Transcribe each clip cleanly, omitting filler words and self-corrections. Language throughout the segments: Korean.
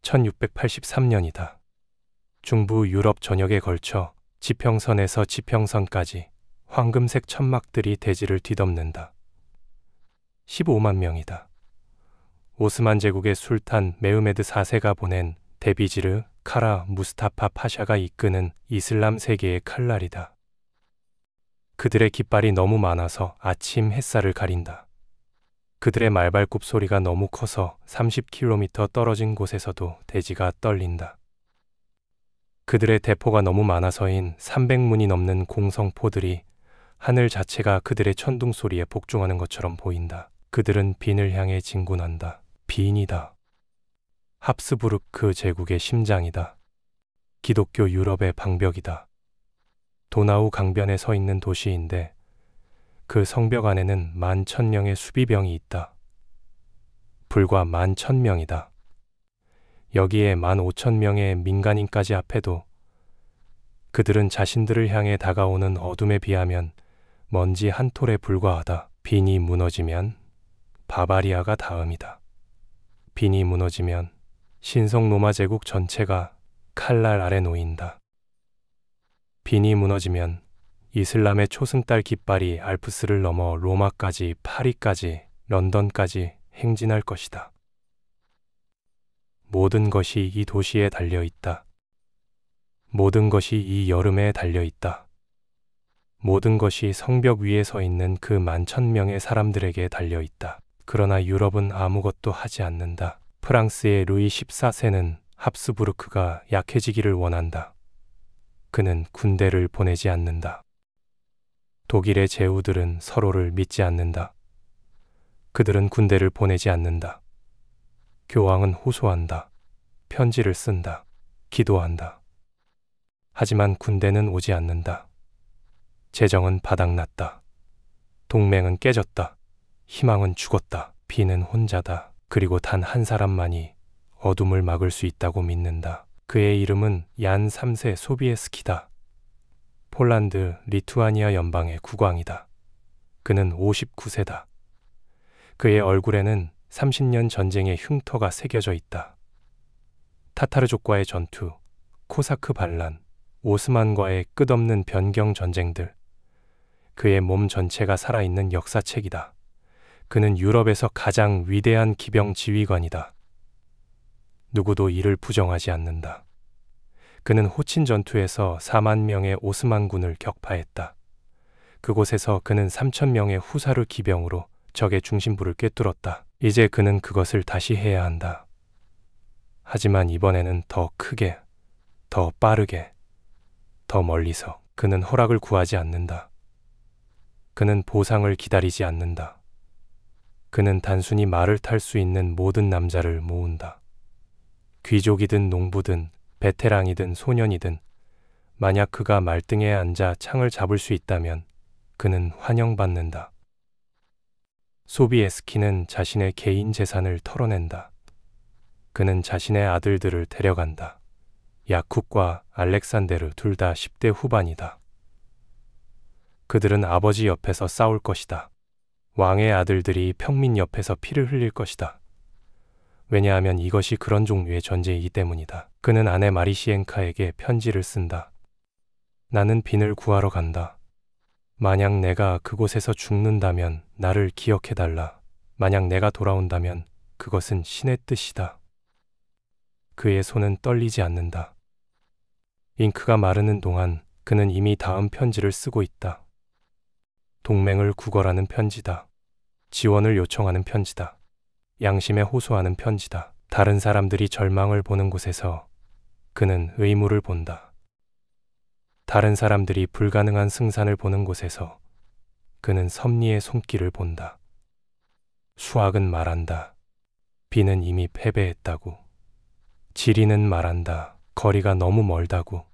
1683년이다. 중부 유럽 전역에 걸쳐 지평선에서 지평선까지 황금색 천막들이 대지를 뒤덮는다. 15만 명이다. 오스만 제국의 술탄 메흐메드 4세가 보낸 데비지르 카라 무스타파 파샤가 이끄는 이슬람 세계의 칼날이다. 그들의 깃발이 너무 많아서 아침 햇살을 가린다. 그들의 말발굽 소리가 너무 커서 30km 떨어진 곳에서도 대지가 떨린다. 그들의 대포가 너무 많아서인 300문이 넘는 공성포들이 하늘 자체가 그들의 천둥 소리에 복종하는 것처럼 보인다. 그들은 빈을 향해 진군한다. 빈이다. 합스부르크 제국의 심장이다. 기독교 유럽의 방벽이다. 도나우 강변에 서 있는 도시인데 그 성벽 안에는 11,000명의 수비병이 있다. 불과 11,000명이다. 여기에 15,000명의 민간인까지 합해도 그들은 자신들을 향해 다가오는 어둠에 비하면 먼지 한 톨에 불과하다. 빈이 무너지면 바바리아가 다음이다. 빈이 무너지면 신성 로마 제국 전체가 칼날 아래 놓인다. 빈이 무너지면 이슬람의 초승달 깃발이 알프스를 넘어 로마까지, 파리까지, 런던까지 행진할 것이다. 모든 것이 이 도시에 달려있다. 모든 것이 이 여름에 달려있다. 모든 것이 성벽 위에 서 있는 그 11,000명의 사람들에게 달려있다. 그러나 유럽은 아무것도 하지 않는다. 프랑스의 루이 14세는 합스부르크가 약해지기를 원한다. 그는 군대를 보내지 않는다. 독일의 제후들은 서로를 믿지 않는다. 그들은 군대를 보내지 않는다. 교황은 호소한다. 편지를 쓴다. 기도한다. 하지만 군대는 오지 않는다. 재정은 바닥났다. 동맹은 깨졌다. 희망은 죽었다. 빈은 혼자다. 그리고 단 한 사람만이 어둠을 막을 수 있다고 믿는다. 그의 이름은 얀 3세 소비에스키다. 폴란드, 리투아니아 연방의 국왕이다. 그는 59세다. 그의 얼굴에는 30년 전쟁의 흉터가 새겨져 있다. 타타르족과의 전투, 코사크 반란, 오스만과의 끝없는 변경 전쟁들, 그의 몸 전체가 살아있는 역사책이다. 그는 유럽에서 가장 위대한 기병 지휘관이다. 누구도 이를 부정하지 않는다. 그는 호친 전투에서 4만 명의 오스만군을 격파했다. 그곳에서 그는 3,000명의 후사르 기병으로 적의 중심부를 꿰뚫었다. 이제 그는 그것을 다시 해야 한다. 하지만 이번에는 더 크게, 더 빠르게, 더 멀리서. 그는 허락을 구하지 않는다. 그는 보상을 기다리지 않는다. 그는 단순히 말을 탈 수 있는 모든 남자를 모은다. 귀족이든 농부든 베테랑이든 소년이든 만약 그가 말등에 앉아 창을 잡을 수 있다면 그는 환영받는다. 소비에스키는 자신의 개인 재산을 털어낸다. 그는 자신의 아들들을 데려간다. 야쿱과 알렉산데르 둘 다 10대 후반이다. 그들은 아버지 옆에서 싸울 것이다. 왕의 아들들이 평민 옆에서 피를 흘릴 것이다. 왜냐하면 이것이 그런 종류의 전쟁이기 때문이다. 그는 아내 마리시엔카에게 편지를 쓴다. 나는 빈을 구하러 간다. 만약 내가 그곳에서 죽는다면 나를 기억해달라. 만약 내가 돌아온다면 그것은 신의 뜻이다. 그의 손은 떨리지 않는다. 잉크가 마르는 동안 그는 이미 다음 편지를 쓰고 있다. 동맹을 구걸하는 편지다. 지원을 요청하는 편지다. 양심에 호소하는 편지다. 다른 사람들이 절망을 보는 곳에서 그는 의무를 본다. 다른 사람들이 불가능한 승산을 보는 곳에서 그는 섭리의 손길을 본다. 수학은 말한다. 비는 이미 패배했다고. 지리는 말한다. 거리가 너무 멀다고.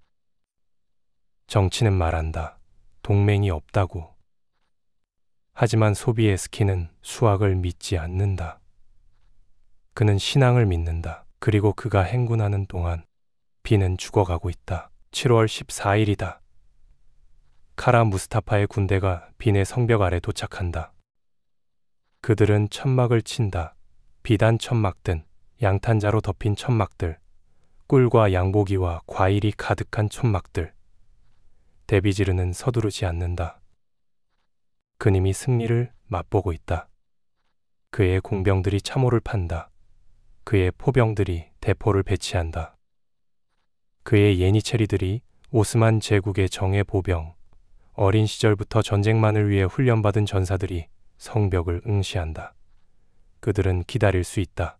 정치는 말한다. 동맹이 없다고. 하지만 소비에스키는 수학을 믿지 않는다. 그는 신앙을 믿는다. 그리고 그가 행군하는 동안 비는 죽어가고 있다. 7월 14일이다. 카라 무스타파의 군대가 빈의 성벽 아래 도착한다. 그들은 천막을 친다. 비단 천막든 양탄자로 덮인 천막들, 꿀과 양고기와 과일이 가득한 촌막들. 데비지르는 서두르지 않는다. 그님이 승리를 맛보고 있다. 그의 공병들이 참호를 판다. 그의 포병들이 대포를 배치한다. 그의 예니체리들이 오스만 제국의 정예 보병, 어린 시절부터 전쟁만을 위해 훈련받은 전사들이 성벽을 응시한다. 그들은 기다릴 수 있다.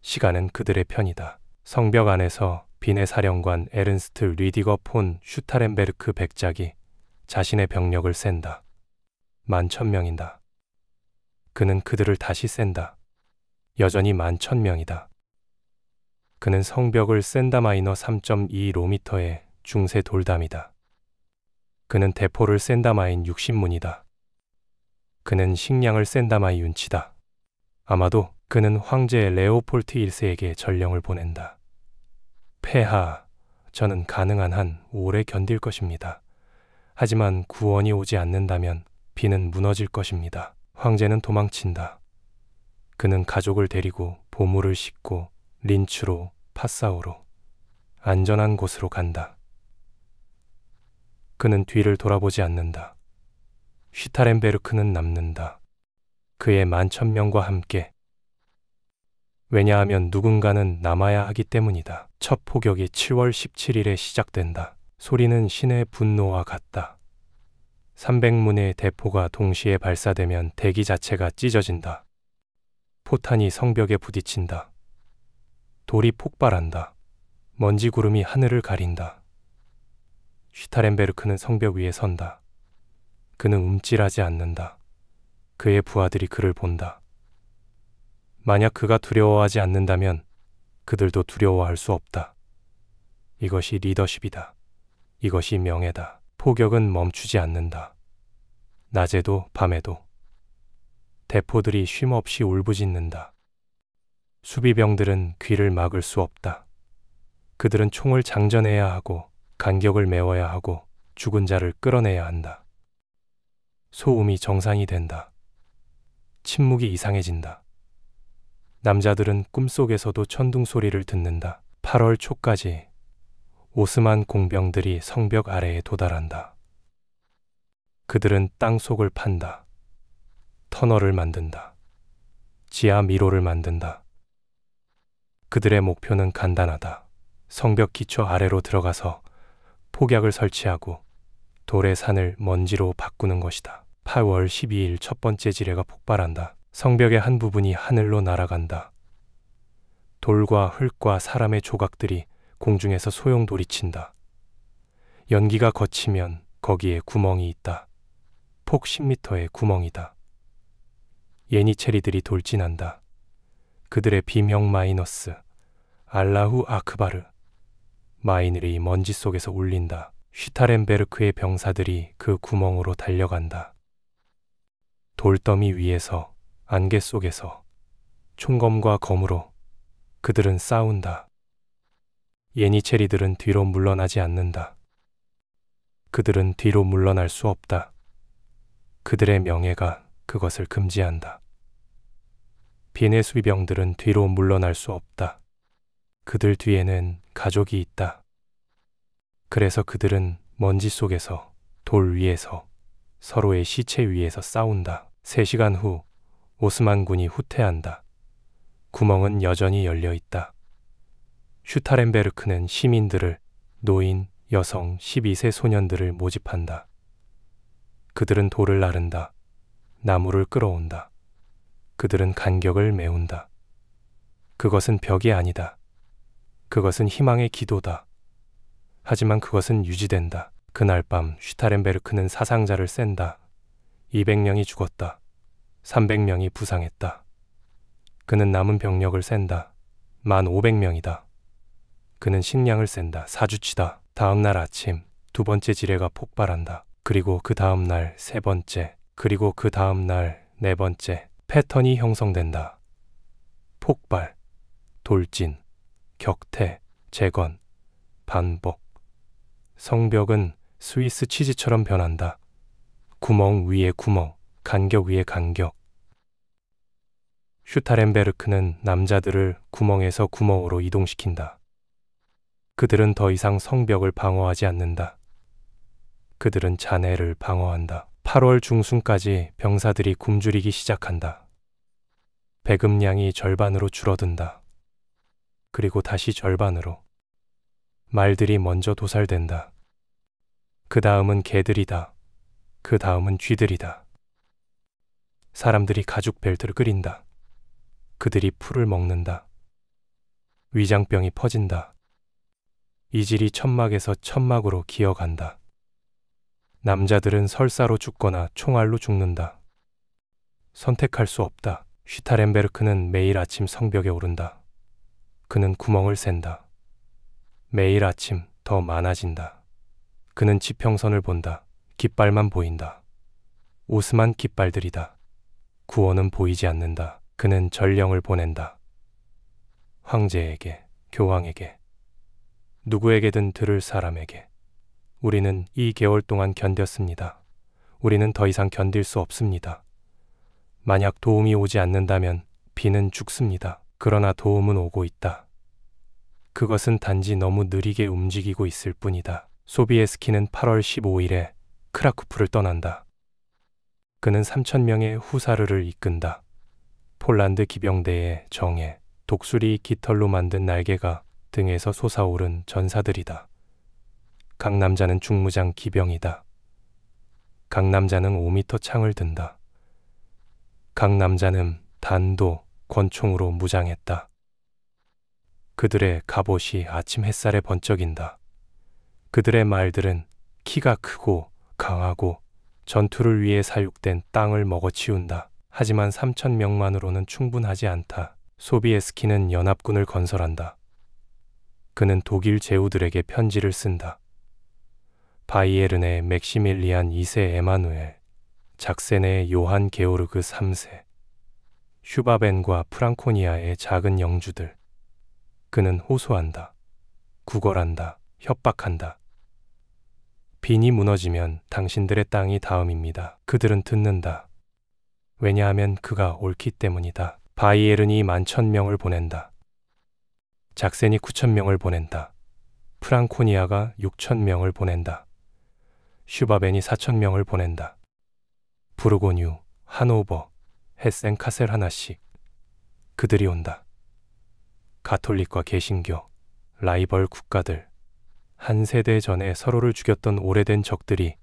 시간은 그들의 편이다. 성벽 안에서 빈의 사령관 에른스트 리디거 폰 슈타렌베르크 백작이 자신의 병력을 샌다. 11,000명이다. 그는 그들을 다시 샌다. 여전히 11,000명이다. 그는 성벽을 센다 마이너 3.2km의 중세 돌담이다. 그는 대포를 센다 마인 60문이다. 그는 식량을 센다 마이 윤치다. 아마도 그는 황제 레오폴트 1세에게 전령을 보낸다. 폐하, 저는 가능한 한 오래 견딜 것입니다. 하지만 구원이 오지 않는다면 비는 무너질 것입니다. 황제는 도망친다. 그는 가족을 데리고 보물을 싣고 린츠로, 파사오로 안전한 곳으로 간다. 그는 뒤를 돌아보지 않는다. 슈타렌베르크는 남는다. 그의 11,000명과 함께. 왜냐하면 누군가는 남아야 하기 때문이다. 첫 포격이 7월 17일에 시작된다. 소리는 신의 분노와 같다. 300문의 대포가 동시에 발사되면 대기 자체가 찢어진다. 포탄이 성벽에 부딪힌다. 돌이 폭발한다. 먼지 구름이 하늘을 가린다. 슈타렌베르크는 성벽 위에 선다. 그는 움찔하지 않는다. 그의 부하들이 그를 본다. 만약 그가 두려워하지 않는다면 그들도 두려워할 수 없다. 이것이 리더십이다. 이것이 명예다. 포격은 멈추지 않는다. 낮에도 밤에도. 대포들이 쉼없이 울부짖는다. 수비병들은 귀를 막을 수 없다. 그들은 총을 장전해야 하고 간격을 메워야 하고 죽은 자를 끌어내야 한다. 소음이 정상이 된다. 침묵이 이상해진다. 남자들은 꿈속에서도 천둥 소리를 듣는다. 8월 초까지 오스만 공병들이 성벽 아래에 도달한다. 그들은 땅속을 판다. 터널을 만든다. 지하 미로를 만든다. 그들의 목표는 간단하다. 성벽 기초 아래로 들어가서 폭약을 설치하고 돌의 산을 먼지로 바꾸는 것이다. 8월 12일 첫 번째 지뢰가 폭발한다. 성벽의 한 부분이 하늘로 날아간다. 돌과 흙과 사람의 조각들이 공중에서 소용돌이친다. 연기가 거치면 거기에 구멍이 있다. 폭 10m의 구멍이다. 예니체리들이 돌진한다. 그들의 비명 마이너스, 알라후 아크바르. 마이늘이 먼지 속에서 울린다. 슈타렌베르크의 병사들이 그 구멍으로 달려간다. 돌더미 위에서, 안개 속에서, 총검과 검으로 그들은 싸운다. 예니체리들은 뒤로 물러나지 않는다. 그들은 뒤로 물러날 수 없다. 그들의 명예가 그것을 금지한다. 빈의 수비병들은 뒤로 물러날 수 없다. 그들 뒤에는 가족이 있다. 그래서 그들은 먼지 속에서, 돌 위에서, 서로의 시체 위에서 싸운다. 3시간 후 오스만군이 후퇴한다. 구멍은 여전히 열려 있다. 슈타렌베르크는 시민들을, 노인, 여성, 12세 소년들을 모집한다. 그들은 돌을 나른다. 나무를 끌어온다. 그들은 간격을 메운다. 그것은 벽이 아니다. 그것은 희망의 기도다. 하지만 그것은 유지된다. 그날 밤 슈타렌베르크는 사상자를 샌다. 200명이 죽었다. 300명이 부상했다. 그는 남은 병력을 샌다. 15,000명이다. 그는 식량을 샌다. 사주치다. 다음 날 아침 두 번째 지뢰가 폭발한다. 그리고 그 다음 날 세 번째, 그리고 그 다음 날 네 번째. 패턴이 형성된다. 폭발, 돌진, 격퇴, 재건, 반복. 성벽은 스위스 치즈처럼 변한다. 구멍 위에 구멍, 간격 위에 간격. 슈타렌베르크는 남자들을 구멍에서 구멍으로 이동시킨다. 그들은 더 이상 성벽을 방어하지 않는다. 그들은 잔해를 방어한다. 8월 중순까지 병사들이 굶주리기 시작한다. 배급량이 절반으로 줄어든다. 그리고 다시 절반으로. 말들이 먼저 도살된다. 그 다음은 개들이다. 그 다음은 쥐들이다. 사람들이 가죽 벨트를 끓인다. 그들이 풀을 먹는다. 위장병이 퍼진다. 이질이 천막에서 천막으로 기어간다. 남자들은 설사로 죽거나 총알로 죽는다. 선택할 수 없다. 슈타렌베르크는 매일 아침 성벽에 오른다. 그는 구멍을 샌다. 매일 아침 더 많아진다. 그는 지평선을 본다. 깃발만 보인다. 오스만 깃발들이다. 구원은 보이지 않는다. 그는 전령을 보낸다. 황제에게, 교황에게, 누구에게든 들을 사람에게. 우리는 2개월 동안 견뎠습니다. 우리는 더 이상 견딜 수 없습니다. 만약 도움이 오지 않는다면 비는 죽습니다. 그러나 도움은 오고 있다. 그것은 단지 너무 느리게 움직이고 있을 뿐이다. 소비에스키는 8월 15일에 크라쿠프를 떠난다. 그는 3,000명의 후사르를 이끈다. 폴란드 기병대의 정예, 독수리 깃털로 만든 날개가 등에서 솟아오른 전사들이다. 각 남자는 중무장 기병이다. 각 남자는 5m 창을 든다. 각 남자는 단도, 권총으로 무장했다. 그들의 갑옷이 아침 햇살에 번쩍인다. 그들의 말들은 키가 크고 강하고 전투를 위해 사육된 땅을 먹어치운다. 하지만 3,000명만으로는 충분하지 않다. 소비에스키는 연합군을 건설한다. 그는 독일 제후들에게 편지를 쓴다. 바이에른의 맥시밀리안 2세 에마누엘, 작센의 요한 게오르그 3세, 슈바벤과 프랑코니아의 작은 영주들. 그는 호소한다. 구걸한다. 협박한다. 빈이 무너지면 당신들의 땅이 다음입니다. 그들은 듣는다. 왜냐하면 그가 옳기 때문이다. 바이에른이 11,000명을 보낸다. 작센이 9,000명을 보낸다. 프랑코니아가 6,000명을 보낸다. 슈바벤이 4,000명을 보낸다. 부르고뉴, 하노버, 헤센 카셀 하나씩. 그들이 온다. 가톨릭과 개신교, 라이벌 국가들, 한 세대 전에 서로를 죽였던 오래된 적들이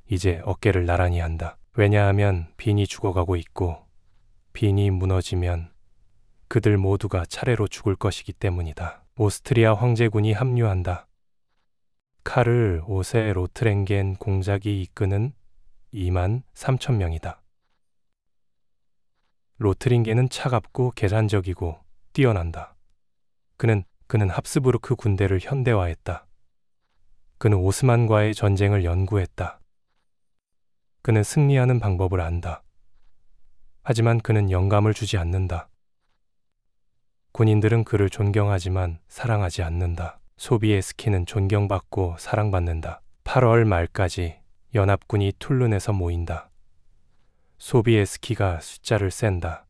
이제 어깨를 나란히 한다. 왜냐하면 빈이 죽어가고 있고 빈이 무너지면 그들 모두가 차례로 죽을 것이기 때문이다. 오스트리아 황제군이 합류한다. 카를 5세 로트랭겐 공작이 이끄는 23,000명이다. 로트링겐은 차갑고 계산적이고 뛰어난다. 그는 합스부르크 군대를 현대화했다. 그는 오스만과의 전쟁을 연구했다. 그는 승리하는 방법을 안다. 하지만 그는 영감을 주지 않는다. 군인들은 그를 존경하지만 사랑하지 않는다. 소비에스키는 존경받고 사랑받는다. 8월 말까지 연합군이 툴룬에서 모인다. 소비에스키가 숫자를 센다.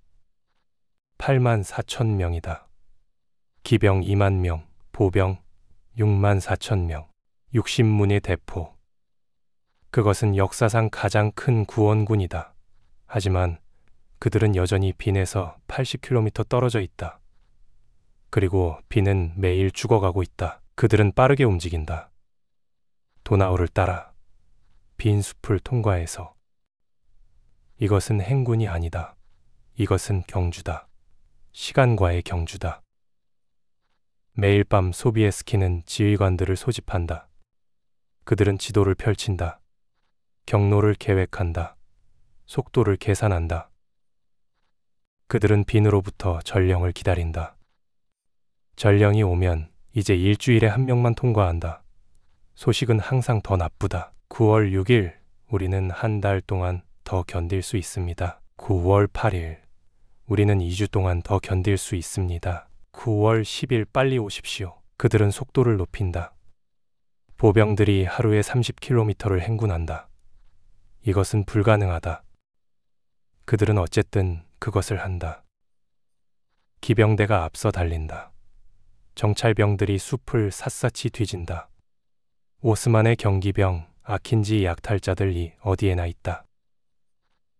84,000명이다. 기병 20,000명, 보병 64,000명, 60문의 대포. 그것은 역사상 가장 큰 구원군이다. 하지만 그들은 여전히 빈에서 80km 떨어져 있다. 그리고 빈은 매일 죽어가고 있다. 그들은 빠르게 움직인다. 도나우를 따라 빈 숲을 통과해서. 이것은 행군이 아니다. 이것은 경주다. 시간과의 경주다. 매일 밤 소비에스키는 지휘관들을 소집한다. 그들은 지도를 펼친다. 경로를 계획한다. 속도를 계산한다. 그들은 빈으로부터 전령을 기다린다. 전령이 오면 이제 일주일에 한 명만 통과한다. 소식은 항상 더 나쁘다. 9월 6일 우리는 한 달 동안 더 견딜 수 있습니다. 9월 8일 우리는 2주 동안 더 견딜 수 있습니다. 9월 10일 빨리 오십시오. 그들은 속도를 높인다. 보병들이 하루에 30km를 행군한다. 이것은 불가능하다. 그들은 어쨌든 그것을 한다. 기병대가 앞서 달린다. 정찰병들이 숲을 샅샅이 뒤진다. 오스만의 경기병, 아킨지 약탈자들이 어디에나 있다.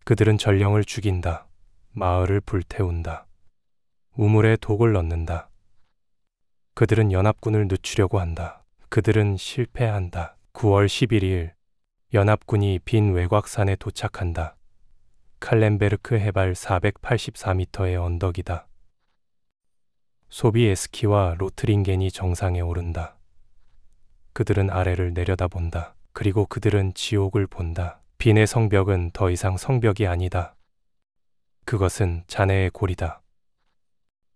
그들은 전령을 죽인다. 마을을 불태운다. 우물에 독을 넣는다. 그들은 연합군을 늦추려고 한다. 그들은 실패한다. 9월 11일 연합군이 빈 외곽산에 도착한다. 칼렌베르크 해발 484m의 언덕이다. 소비에스키와 로트링겐이 정상에 오른다. 그들은 아래를 내려다본다. 그리고 그들은 지옥을 본다. 빈의 성벽은 더 이상 성벽이 아니다. 그것은 잔해의 골이다.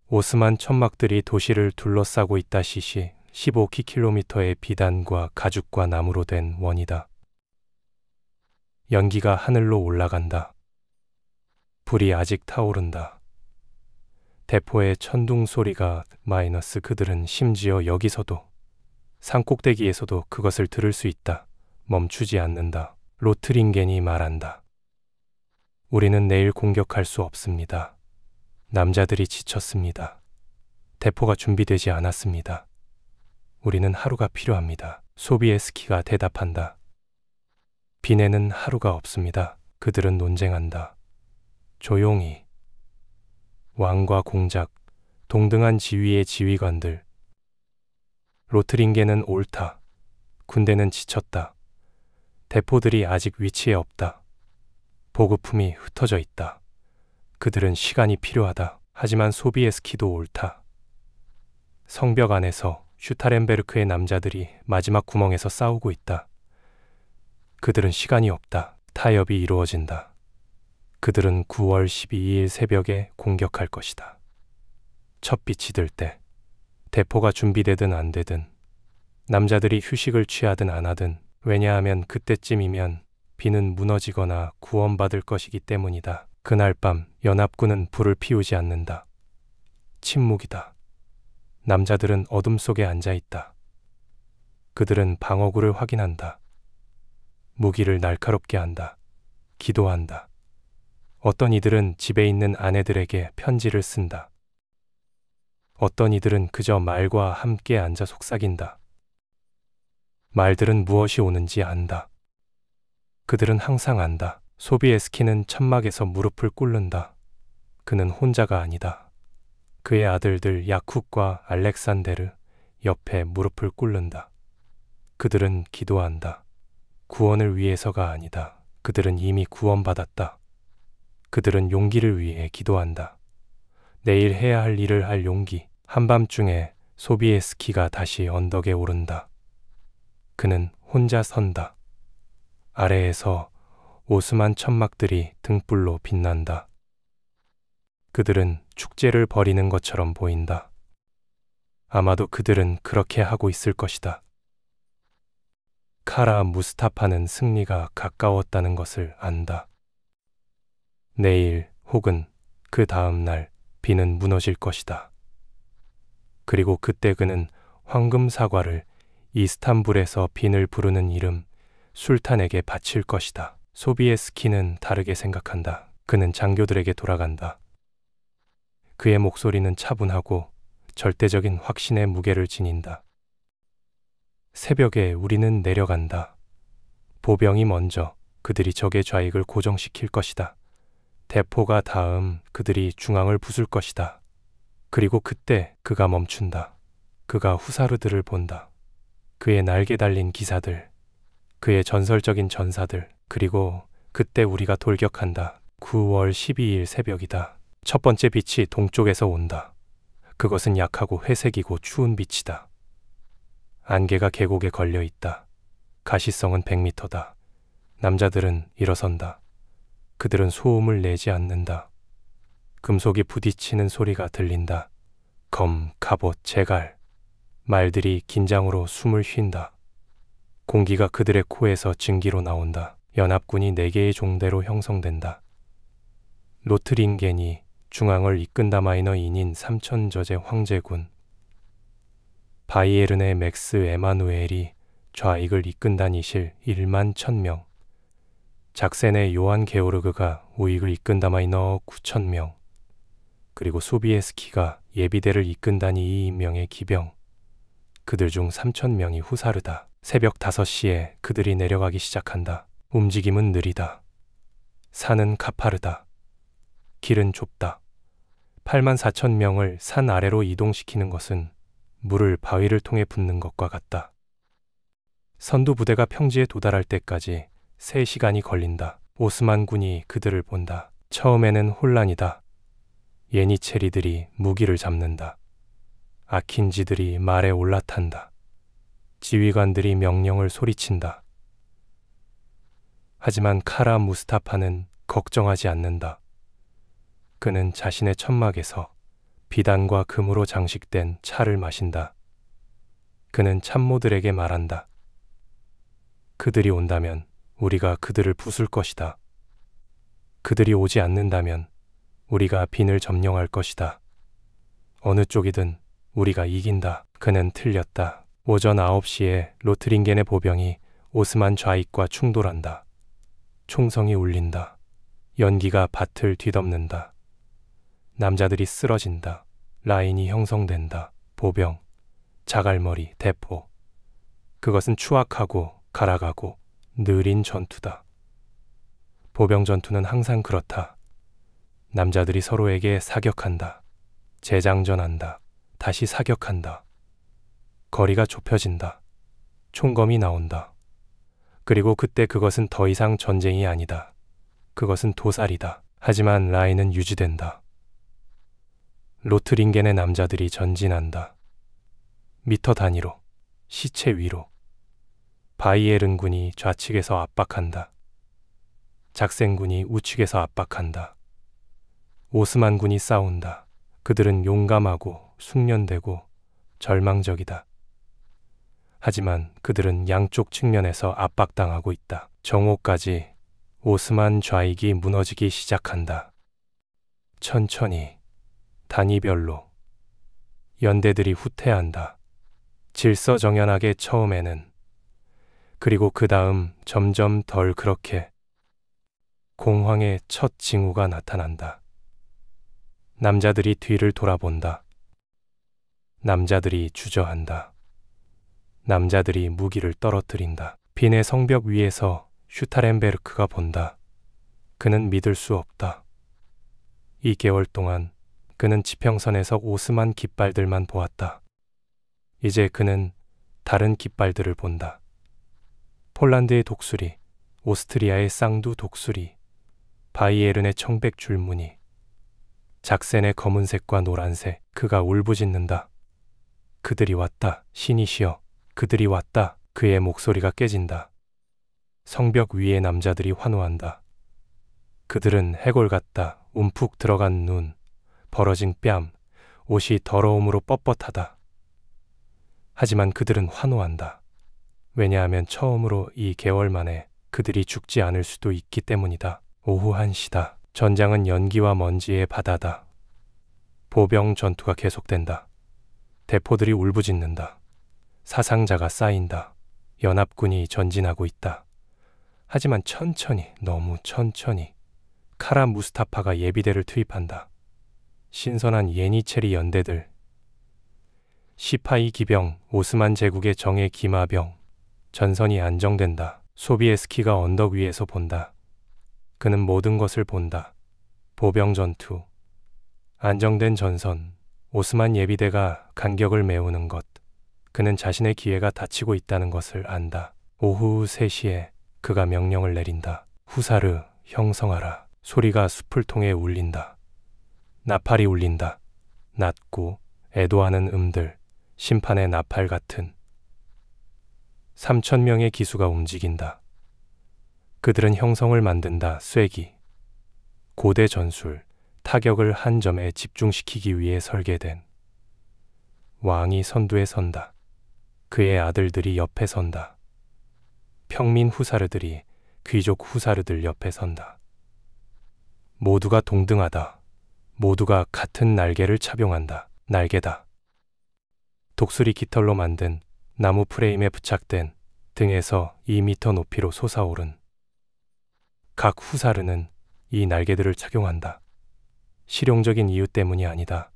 오스만 천막들이 도시를 둘러싸고 있다. 시시 15km의 비단과 가죽과 나무로 된 원이다. 연기가 하늘로 올라간다. 불이 아직 타오른다. 대포의 천둥 소리가 마이너스. 그들은 심지어 여기서도 산꼭대기에서도 그것을 들을 수 있다. 멈추지 않는다. 로트링겐이 말한다. 우리는 내일 공격할 수 없습니다. 남자들이 지쳤습니다. 대포가 준비되지 않았습니다. 우리는 하루가 필요합니다. 소비에스키가 대답한다. 빈에는 하루가 없습니다. 그들은 논쟁한다. 조용히. 왕과 공작, 동등한 지위의 지휘관들. 로트링겐은 옳다. 군대는 지쳤다. 대포들이 아직 위치에 없다. 보급품이 흩어져 있다. 그들은 시간이 필요하다. 하지만 소비에스키도 옳다. 성벽 안에서 슈타렌베르크의 남자들이 마지막 구멍에서 싸우고 있다. 그들은 시간이 없다. 타협이 이루어진다. 그들은 9월 12일 새벽에 공격할 것이다. 첫 빛이 들 때, 대포가 준비되든 안 되든, 남자들이 휴식을 취하든 안 하든, 왜냐하면 그때쯤이면 비는 무너지거나 구원받을 것이기 때문이다. 그날 밤 연합군은 불을 피우지 않는다. 침묵이다. 남자들은 어둠 속에 앉아 있다. 그들은 방어구를 확인한다. 무기를 날카롭게 한다. 기도한다. 어떤 이들은 집에 있는 아내들에게 편지를 쓴다. 어떤 이들은 그저 말과 함께 앉아 속삭인다. 말들은 무엇이 오는지 안다. 그들은 항상 안다. 소비에스키는 천막에서 무릎을 꿇는다. 그는 혼자가 아니다. 그의 아들들 야쿡과 알렉산데르 옆에 무릎을 꿇는다. 그들은 기도한다. 구원을 위해서가 아니다. 그들은 이미 구원받았다. 그들은 용기를 위해 기도한다. 내일 해야 할 일을 할 용기. 한밤중에 소비에스키가 다시 언덕에 오른다. 그는 혼자 선다. 아래에서 오스만 천막들이 등불로 빛난다. 그들은 축제를 벌이는 것처럼 보인다. 아마도 그들은 그렇게 하고 있을 것이다. 카라 무스타파는 승리가 가까웠다는 것을 안다. 내일 혹은 그 다음 날 비는 무너질 것이다. 그리고 그때 그는 황금 사과를 이스탄불에서 빈을 부르는 이름 술탄에게 바칠 것이다. 소비에스키는 다르게 생각한다. 그는 장교들에게 돌아간다. 그의 목소리는 차분하고 절대적인 확신의 무게를 지닌다. 새벽에 우리는 내려간다. 보병이 먼저 그들이 적의 좌익을 고정시킬 것이다. 대포가 다음 그들이 중앙을 부술 것이다. 그리고 그때 그가 멈춘다. 그가 후사르들을 본다. 그의 날개 달린 기사들, 그의 전설적인 전사들, 그리고 그때 우리가 돌격한다. 9월 12일 새벽이다. 첫 번째 빛이 동쪽에서 온다. 그것은 약하고 회색이고 추운 빛이다. 안개가 계곡에 걸려 있다. 가시성은 100m다. 남자들은 일어선다. 그들은 소음을 내지 않는다. 금속이 부딪히는 소리가 들린다. 검, 갑옷, 제갈. 말들이 긴장으로 숨을 쉰다. 공기가 그들의 코에서 증기로 나온다. 연합군이 4개의 종대로 형성된다. 로트링겐이 중앙을 이끈다. 마이너인인 3000저제 황제군. 바이에른의 맥스 에마누엘이 좌익을 이끈다. 니실 1만 1000명. 작센의 요한 게오르그가 우익을 이끈다. 마이너 9000명. 그리고 소비에스키가 예비대를 이끈다니 2명의 기병. 그들 중 3,000명이 후사르다. 새벽 5시에 그들이 내려가기 시작한다. 움직임은 느리다. 산은 가파르다. 길은 좁다. 84,000명을 산 아래로 이동시키는 것은 물을 바위를 통해 붓는 것과 같다. 선두 부대가 평지에 도달할 때까지 3시간이 걸린다. 오스만 군이 그들을 본다. 처음에는 혼란이다. 예니체리들이 무기를 잡는다. 아킨지들이 말에 올라탄다. 지휘관들이 명령을 소리친다. 하지만 카라 무스타파는 걱정하지 않는다. 그는 자신의 천막에서 비단과 금으로 장식된 차를 마신다. 그는 참모들에게 말한다. 그들이 온다면 우리가 그들을 부술 것이다. 그들이 오지 않는다면 우리가 빈을 점령할 것이다. 어느 쪽이든 우리가 이긴다. 그는 틀렸다. 오전 9시에 로트링겐의 보병이 오스만 좌익과 충돌한다. 총성이 울린다. 연기가 밭을 뒤덮는다. 남자들이 쓰러진다. 라인이 형성된다. 보병, 자갈머리, 대포. 그것은 추악하고 갈아가고 느린 전투다. 보병 전투는 항상 그렇다. 남자들이 서로에게 사격한다. 재장전한다. 다시 사격한다. 거리가 좁혀진다. 총검이 나온다. 그리고 그때 그것은 더 이상 전쟁이 아니다. 그것은 도살이다. 하지만 라인은 유지된다. 로트링겐의 남자들이 전진한다. 미터 단위로, 시체 위로. 바이에른군이 좌측에서 압박한다. 작센군이 우측에서 압박한다. 오스만군이 싸운다. 그들은 용감하고 숙련되고 절망적이다. 하지만 그들은 양쪽 측면에서 압박당하고 있다. 정오까지 오스만 좌익이 무너지기 시작한다. 천천히, 단위별로 연대들이 후퇴한다. 질서정연하게 처음에는. 그리고 그 다음 점점 덜 그렇게 공황의 첫 징후가 나타난다. 남자들이 뒤를 돌아본다. 남자들이 주저한다. 남자들이 무기를 떨어뜨린다. 빈의 성벽 위에서 슈타렌베르크가 본다. 그는 믿을 수 없다. 2개월 동안 그는 지평선에서 오스만 깃발들만 보았다. 이제 그는 다른 깃발들을 본다. 폴란드의 독수리, 오스트리아의 쌍두 독수리, 바이에른의 청백 줄무늬, 작센의 검은색과 노란색. 그가 울부짖는다. 그들이 왔다. 신이시여, 그들이 왔다. 그의 목소리가 깨진다. 성벽 위의 남자들이 환호한다. 그들은 해골 같다. 움푹 들어간 눈, 벌어진 뺨, 옷이 더러움으로 뻣뻣하다. 하지만 그들은 환호한다. 왜냐하면 처음으로 2개월 만에 그들이 죽지 않을 수도 있기 때문이다. 오후 1시다. 전장은 연기와 먼지의 바다다. 보병 전투가 계속된다. 대포들이 울부짖는다. 사상자가 쌓인다. 연합군이 전진하고 있다. 하지만 천천히, 너무 천천히. 카라 무스타파가 예비대를 투입한다. 신선한 예니체리 연대들, 시파이 기병, 오스만 제국의 정예 기마병. 전선이 안정된다. 소비에스키가 언덕 위에서 본다. 그는 모든 것을 본다. 보병 전투, 안정된 전선, 오스만 예비대가 간격을 메우는 것. 그는 자신의 기회가 닫히고 있다는 것을 안다. 오후 3시에 그가 명령을 내린다. 후사르, 형성하라. 소리가 숲을 통해 울린다. 나팔이 울린다. 낮고 애도하는 음들, 심판의 나팔 같은. 3,000명의 기수가 움직인다. 그들은 형성을 만든다. 쐐기, 고대 전술, 타격을 한 점에 집중시키기 위해 설계된. 왕이 선두에 선다. 그의 아들들이 옆에 선다. 평민 후사르들이 귀족 후사르들 옆에 선다. 모두가 동등하다. 모두가 같은 날개를 착용한다. 날개다. 독수리 깃털로 만든 나무 프레임에 부착된 등에서 2미터 높이로 솟아오른. 각 후사르는 이 날개들을 착용한다. 실용적인 이유 때문이 아니다.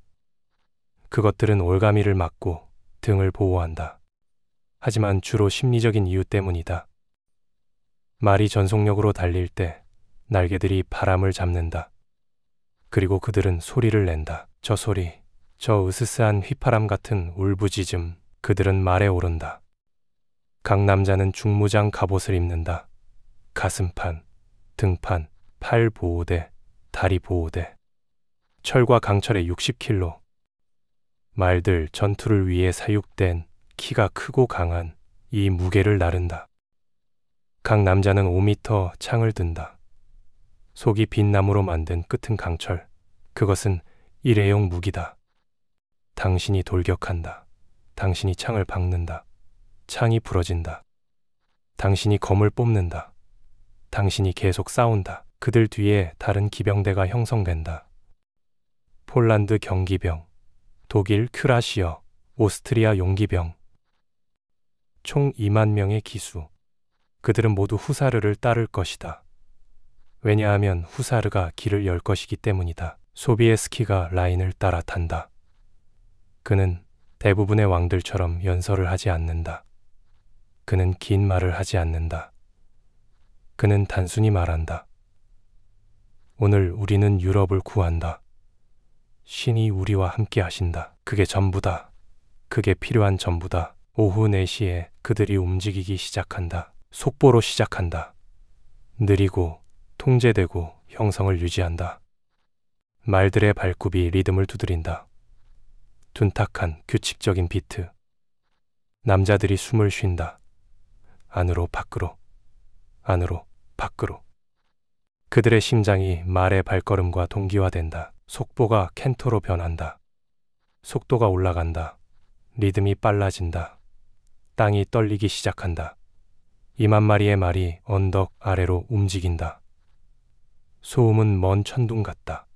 그것들은 올가미를 막고 등을 보호한다. 하지만 주로 심리적인 이유 때문이다. 말이 전속력으로 달릴 때 날개들이 바람을 잡는다. 그리고 그들은 소리를 낸다. 저 소리, 저 으스스한 휘파람 같은 울부짖음, 그들은 말에 오른다. 각 남자는 중무장 갑옷을 입는다. 가슴판, 등판, 팔 보호대, 다리 보호대. 철과 강철의 60킬로. 말들 전투를 위해 사육된 키가 크고 강한 이 무게를 나른다. 각 남자는 5m 창을 든다. 속이 빈나무로 만든 끝은 강철. 그것은 일회용 무기다. 당신이 돌격한다. 당신이 창을 박는다. 창이 부러진다. 당신이 검을 뽑는다. 당신이 계속 싸운다. 그들 뒤에 다른 기병대가 형성된다. 폴란드 경기병, 독일 큐라시어, 오스트리아 용기병. 총 2만 명의 기수. 그들은 모두 후사르를 따를 것이다. 왜냐하면 후사르가 길을 열 것이기 때문이다. 소비에스키가 라인을 따라 탄다. 그는 대부분의 왕들처럼 연설을 하지 않는다. 그는 긴 말을 하지 않는다. 그는 단순히 말한다. 오늘 우리는 유럽을 구한다. 신이 우리와 함께 하신다. 그게 전부다. 그게 필요한 전부다. 오후 4시에 그들이 움직이기 시작한다. 속보로 시작한다. 느리고 통제되고 형성을 유지한다. 말들의 발굽이 리듬을 두드린다. 둔탁한 규칙적인 비트. 남자들이 숨을 쉰다. 안으로 밖으로, 안으로 밖으로. 그들의 심장이 말의 발걸음과 동기화된다. 속보가 캔토로 변한다. 속도가 올라간다. 리듬이 빨라진다. 땅이 떨리기 시작한다. 2만 마리의 말이 언덕 아래로 움직인다. 소음은 먼 천둥 같다.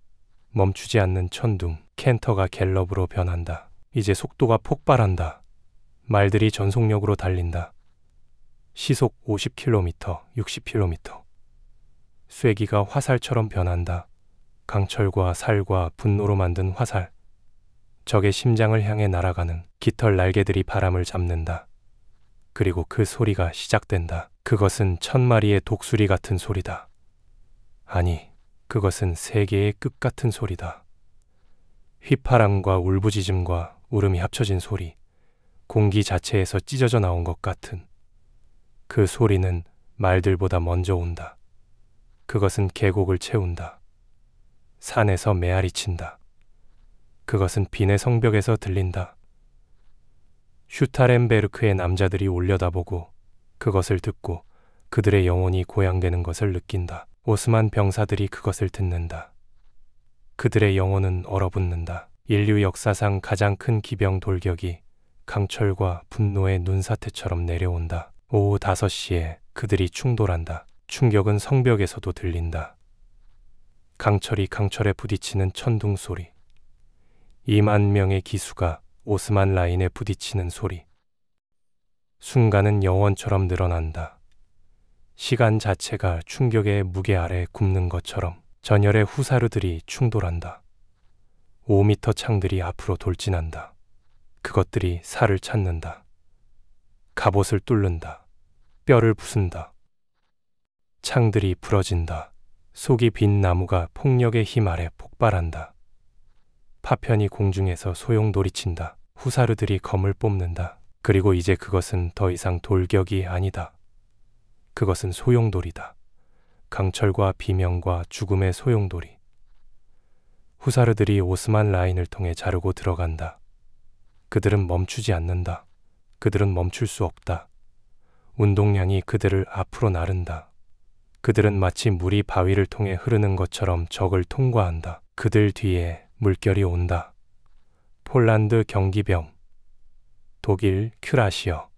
멈추지 않는 천둥. 캔터가 갤럽으로 변한다. 이제 속도가 폭발한다. 말들이 전속력으로 달린다. 시속 50km, 60km. 쐐기가 화살처럼 변한다. 강철과 살과 분노로 만든 화살. 적의 심장을 향해 날아가는 깃털 날개들이 바람을 잡는다. 그리고 그 소리가 시작된다. 그것은 1000마리의 독수리 같은 소리다. 아니, 그것은 세계의 끝 같은 소리다. 휘파람과 울부짖음과 울음이 합쳐진 소리. 공기 자체에서 찢어져 나온 것 같은. 그 소리는 말들보다 먼저 온다. 그것은 계곡을 채운다. 산에서 메아리친다. 그것은 빈의 성벽에서 들린다. 슈타렌베르크의 남자들이 올려다보고 그것을 듣고 그들의 영혼이 고양되는 것을 느낀다. 오스만 병사들이 그것을 듣는다. 그들의 영혼은 얼어붙는다. 인류 역사상 가장 큰 기병 돌격이 강철과 분노의 눈사태처럼 내려온다. 오후 5시에 그들이 충돌한다. 충격은 성벽에서도 들린다. 강철이 강철에 부딪히는 천둥 소리. 2만 명의 기수가 오스만 라인에 부딪히는 소리. 순간은 영원처럼 늘어난다. 시간 자체가 충격의 무게 아래 굽는 것처럼 전열의 후사르들이 충돌한다. 5m 창들이 앞으로 돌진한다. 그것들이 살을 찾는다. 갑옷을 뚫는다. 뼈를 부순다. 창들이 부러진다. 속이 빈 나무가 폭력의 힘 아래 폭발한다. 파편이 공중에서 소용돌이친다. 후사르들이 검을 뽑는다. 그리고 이제 그것은 더 이상 돌격이 아니다. 그것은 소용돌이다. 강철과 비명과 죽음의 소용돌이. 후사르들이 오스만 라인을 통해 자르고 들어간다. 그들은 멈추지 않는다. 그들은 멈출 수 없다. 운동량이 그들을 앞으로 나른다. 그들은 마치 물이 바위를 통해 흐르는 것처럼 적을 통과한다. 그들 뒤에 물결이 온다. 폴란드 경기병, 독일 큐라시어,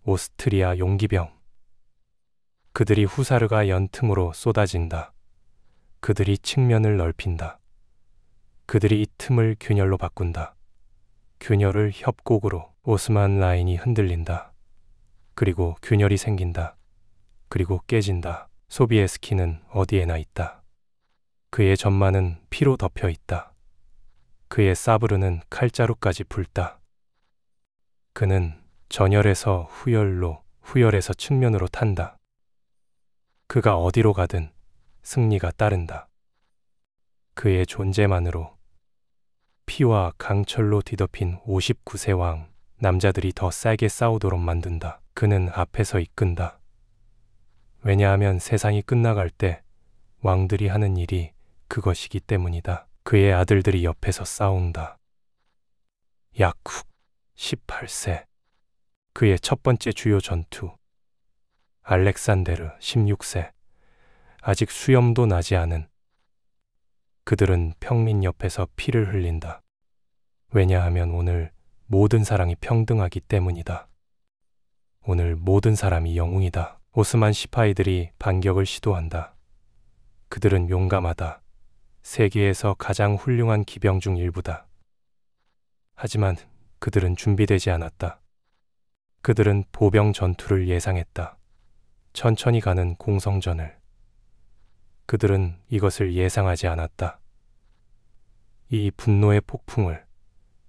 오스트리아 용기병. 그들이 후사르가 연 틈으로 쏟아진다. 그들이 측면을 넓힌다. 그들이 이 틈을 균열로 바꾼다. 균열을 협곡으로. 오스만 라인이 흔들린다. 그리고 균열이 생긴다. 그리고 깨진다. 소비에스키는 어디에나 있다. 그의 전마는 피로 덮여 있다. 그의 사브르는 칼자루까지 붉다. 그는 전열에서 후열로, 후열에서 측면으로 탄다. 그가 어디로 가든 승리가 따른다. 그의 존재만으로 피와 강철로 뒤덮인 59세 왕, 남자들이 더 세게 싸우도록 만든다. 그는 앞에서 이끈다. 왜냐하면 세상이 끝나갈 때 왕들이 하는 일이 그것이기 때문이다. 그의 아들들이 옆에서 싸운다. 야쿡 18세. 그의 첫 번째 주요 전투. 알렉산데르 16세. 아직 수염도 나지 않은. 그들은 평민 옆에서 피를 흘린다. 왜냐하면 오늘 모든 사람이 평등하기 때문이다. 오늘 모든 사람이 영웅이다. 오스만 시파이들이 반격을 시도한다. 그들은 용감하다. 세계에서 가장 훌륭한 기병 중 일부다. 하지만 그들은 준비되지 않았다. 그들은 보병 전투를 예상했다. 천천히 가는 공성전을. 그들은 이것을 예상하지 않았다. 이 분노의 폭풍을,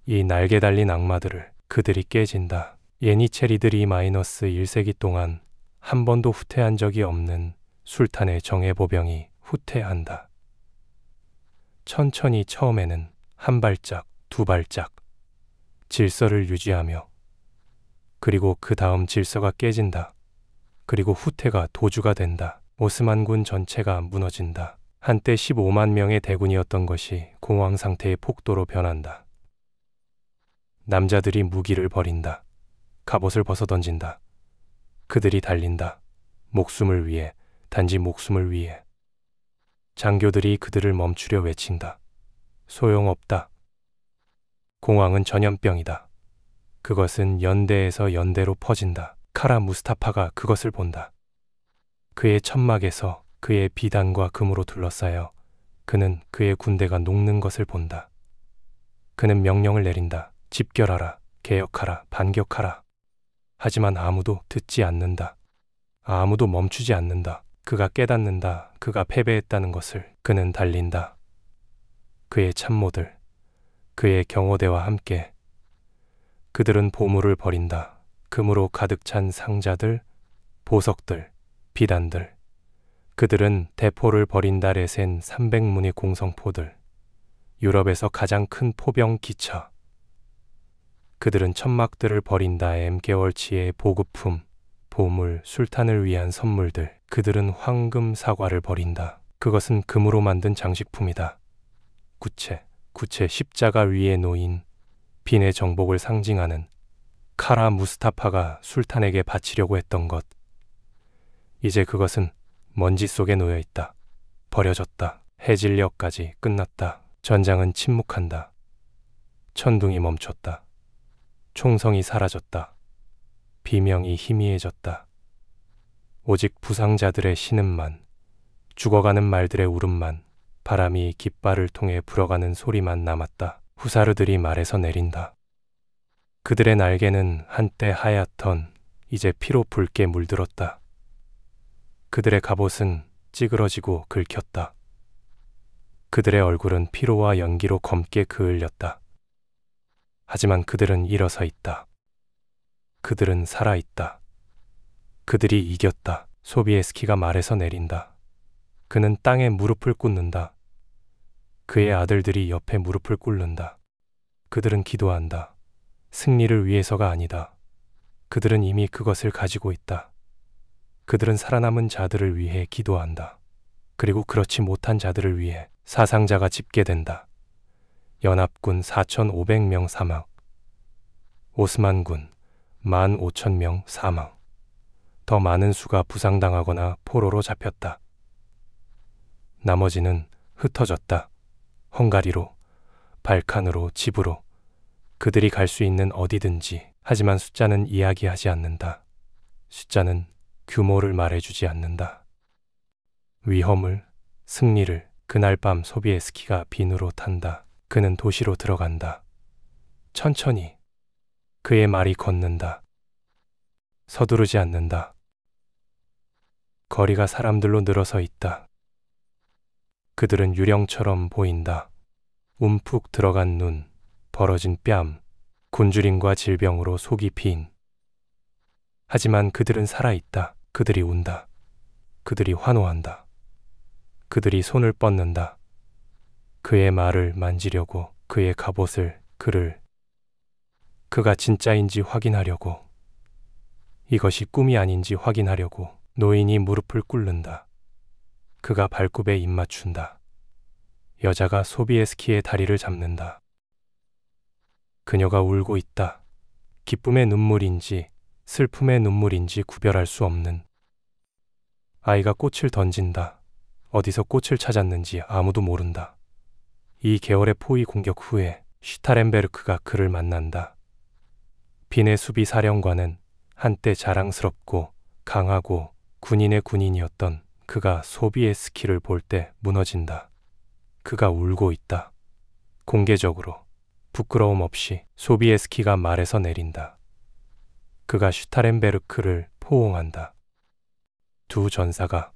이 날개 달린 악마들을 그들이 깨진다. 예니체리들이 마이너스 1세기 동안 한 번도 후퇴한 적이 없는 술탄의 정예보병이 후퇴한다. 천천히 처음에는 한 발짝, 두 발짝 질서를 유지하며, 그리고 그 다음 질서가 깨진다. 그리고 후퇴가 도주가 된다. 오스만군 전체가 무너진다. 한때 15만 명의 대군이었던 것이 공황 상태의 폭도로 변한다. 남자들이 무기를 버린다. 갑옷을 벗어던진다. 그들이 달린다. 목숨을 위해, 단지 목숨을 위해. 장교들이 그들을 멈추려 외친다. 소용없다. 공황은 전염병이다. 그것은 연대에서 연대로 퍼진다. 카라 무스타파가 그것을 본다. 그의 천막에서 그의 비단과 금으로 둘러싸여 그는 그의 군대가 녹는 것을 본다. 그는 명령을 내린다. 집결하라, 개혁하라, 반격하라. 하지만 아무도 듣지 않는다. 아무도 멈추지 않는다. 그가 깨닫는다. 그가 패배했다는 것을. 그는 달린다. 그의 참모들, 그의 경호대와 함께. 그들은 보물을 버린다. 금으로 가득 찬 상자들, 보석들, 비단들. 그들은 대포를 버린다. 레센 300문의 공성포들. 유럽에서 가장 큰 포병 기차. 그들은 천막들을 버린다. M개월치의 보급품, 보물, 술탄을 위한 선물들. 그들은 황금 사과를 버린다. 그것은 금으로 만든 장식품이다. 구체 십자가 위에 놓인 빈의 정복을 상징하는 카라 무스타파가 술탄에게 바치려고 했던 것. 이제 그것은 먼지 속에 놓여 있다. 버려졌다. 해질녘까지 끝났다. 전장은 침묵한다. 천둥이 멈췄다. 총성이 사라졌다. 비명이 희미해졌다. 오직 부상자들의 신음만, 죽어가는 말들의 울음만, 바람이 깃발을 통해 불어가는 소리만 남았다. 후사르들이 말에서 내린다. 그들의 날개는 한때 하얗던 이제 피로 붉게 물들었다. 그들의 갑옷은 찌그러지고 긁혔다. 그들의 얼굴은 피로와 연기로 검게 그을렸다. 하지만 그들은 일어서 있다. 그들은 살아있다. 그들이 이겼다. 소비에스키가 말에서 내린다. 그는 땅에 무릎을 꿇는다. 그의 아들들이 옆에 무릎을 꿇는다. 그들은 기도한다. 승리를 위해서가 아니다. 그들은 이미 그것을 가지고 있다. 그들은 살아남은 자들을 위해 기도한다. 그리고 그렇지 못한 자들을 위해. 사상자가 집계된다. 연합군 4,500명 사망. 오스만군 15,000명 사망. 더 많은 수가 부상당하거나 포로로 잡혔다. 나머지는 흩어졌다. 헝가리로, 발칸으로, 집으로. 그들이 갈 수 있는 어디든지. 하지만 숫자는 이야기하지 않는다. 숫자는 규모를 말해주지 않는다. 위험을, 승리를. 그날 밤 소비에스키가 비누로 탄다. 그는 도시로 들어간다. 천천히. 그의 말이 걷는다. 서두르지 않는다. 거리가 사람들로 늘어서 있다. 그들은 유령처럼 보인다. 움푹 들어간 눈, 벌어진 뺨, 곤주림과 질병으로 속이 빈. 하지만 그들은 살아있다. 그들이 운다. 그들이 환호한다. 그들이 손을 뻗는다. 그의 말을 만지려고, 그의 갑옷을, 그가 진짜인지 확인하려고, 이것이 꿈이 아닌지 확인하려고 노인이 무릎을 꿇는다. 그가 발굽에 입 맞춘다. 여자가 소비에스키의 다리를 잡는다. 그녀가 울고 있다. 기쁨의 눈물인지 슬픔의 눈물인지 구별할 수 없는. 아이가 꽃을 던진다. 어디서 꽃을 찾았는지 아무도 모른다. 이 계열의 포위 공격 후에 슈타렌베르크가 그를 만난다. 빈의 수비 사령관은 한때 자랑스럽고 강하고 군인의 군인이었던 그가 소비에스키를 볼 때 무너진다. 그가 울고 있다. 공개적으로 부끄러움 없이 소비에스키가 말에서 내린다. 그가 슈타렌베르크를 포옹한다. 두 전사가,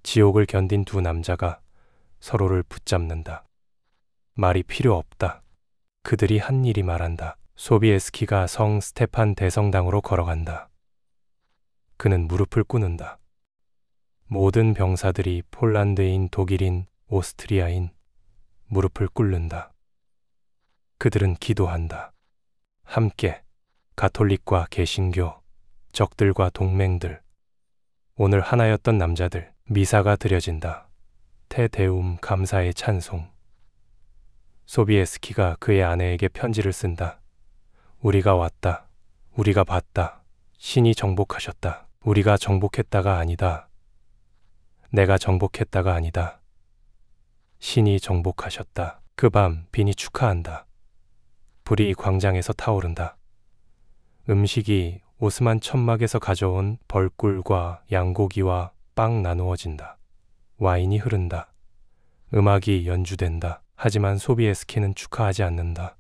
지옥을 견딘 두 남자가 서로를 붙잡는다. 말이 필요 없다. 그들이 한 일이 말한다. 소비에스키가 성 스테판 대성당으로 걸어간다. 그는 무릎을 꿇는다. 모든 병사들이 폴란드인, 독일인, 오스트리아인 무릎을 꿇는다. 그들은 기도한다. 함께 가톨릭과 개신교, 적들과 동맹들, 오늘 하나였던 남자들, 미사가 드려진다. 테데움, 감사의 찬송. 소비에스키가 그의 아내에게 편지를 쓴다. 우리가 왔다. 우리가 봤다. 신이 정복하셨다. 우리가 정복했다가 아니다. 내가 정복했다가 아니다. 신이 정복하셨다. 그 밤 빈이 축하한다. 불이 광장에서 타오른다. 음식이 오스만 천막에서 가져온 벌꿀과 양고기와 빵 나누어진다. 와인이 흐른다. 음악이 연주된다. 하지만 소비에스키는 축하하지 않는다.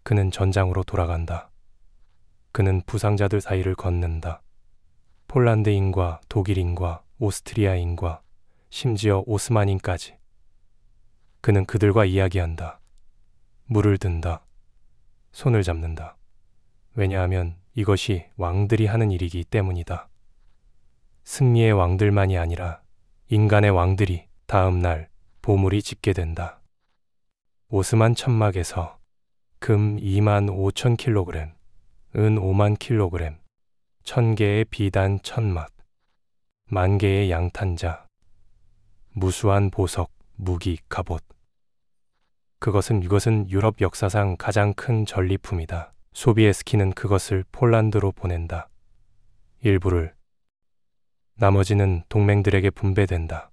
그는 전장으로 돌아간다. 그는 부상자들 사이를 걷는다. 폴란드인과 독일인과 오스트리아인과 심지어 오스만인까지. 그는 그들과 이야기한다. 물을 든다. 손을 잡는다. 왜냐하면 이것이 왕들이 하는 일이기 때문이다. 승리의 왕들만이 아니라 인간의 왕들이 다음 날 보물이 집게 된다. 오스만 천막에서 금 2만 5천 킬로그램, 은 5만 킬로그램, 1000개의 비단 천막, 10,000개의 양탄자, 무수한 보석, 무기, 갑옷. 이것은 유럽 역사상 가장 큰 전리품이다. 소비에스키는 그것을 폴란드로 보낸다. 일부를. 나머지는 동맹들에게 분배된다.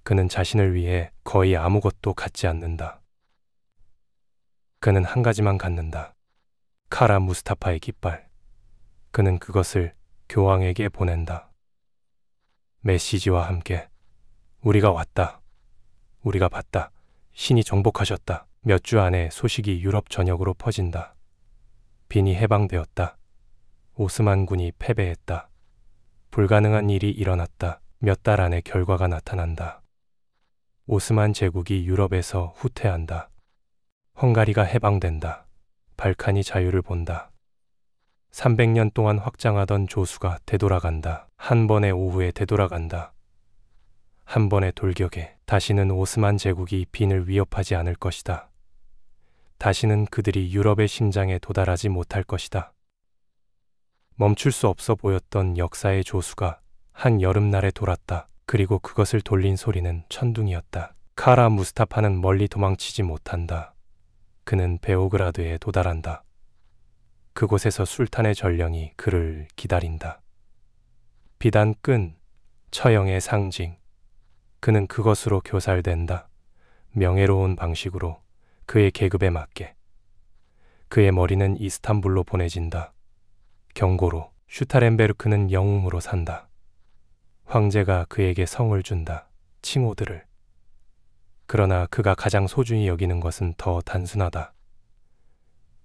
그는 자신을 위해 거의 아무것도 갖지 않는다. 그는 한 가지만 갖는다. 카라 무스타파의 깃발. 그는 그것을 교황에게 보낸다. 메시지와 함께 우리가 왔다. 우리가 봤다. 신이 정복하셨다. 몇 주 안에 소식이 유럽 전역으로 퍼진다. 빈이 해방되었다. 오스만군이 패배했다. 불가능한 일이 일어났다. 몇 달 안에 결과가 나타난다. 오스만 제국이 유럽에서 후퇴한다. 헝가리가 해방된다. 발칸이 자유를 본다. 300년 동안 확장하던 조수가 되돌아간다. 한 번의 오후에 되돌아간다. 한 번의 돌격에 다시는 오스만 제국이 빈을 위협하지 않을 것이다. 다시는 그들이 유럽의 심장에 도달하지 못할 것이다. 멈출 수 없어 보였던 역사의 조수가 한 여름날에 돌았다. 그리고 그것을 돌린 소리는 천둥이었다. 카라 무스타파는 멀리 도망치지 못한다. 그는 베오그라드에 도달한다. 그곳에서 술탄의 전령이 그를 기다린다. 비단 끈, 처형의 상징. 그는 그것으로 교살된다. 명예로운 방식으로, 그의 계급에 맞게. 그의 머리는 이스탄불로 보내진다. 경고로 슈타렌베르크는 영웅으로 산다. 황제가 그에게 성을 준다. 칭호들을. 그러나 그가 가장 소중히 여기는 것은 더 단순하다.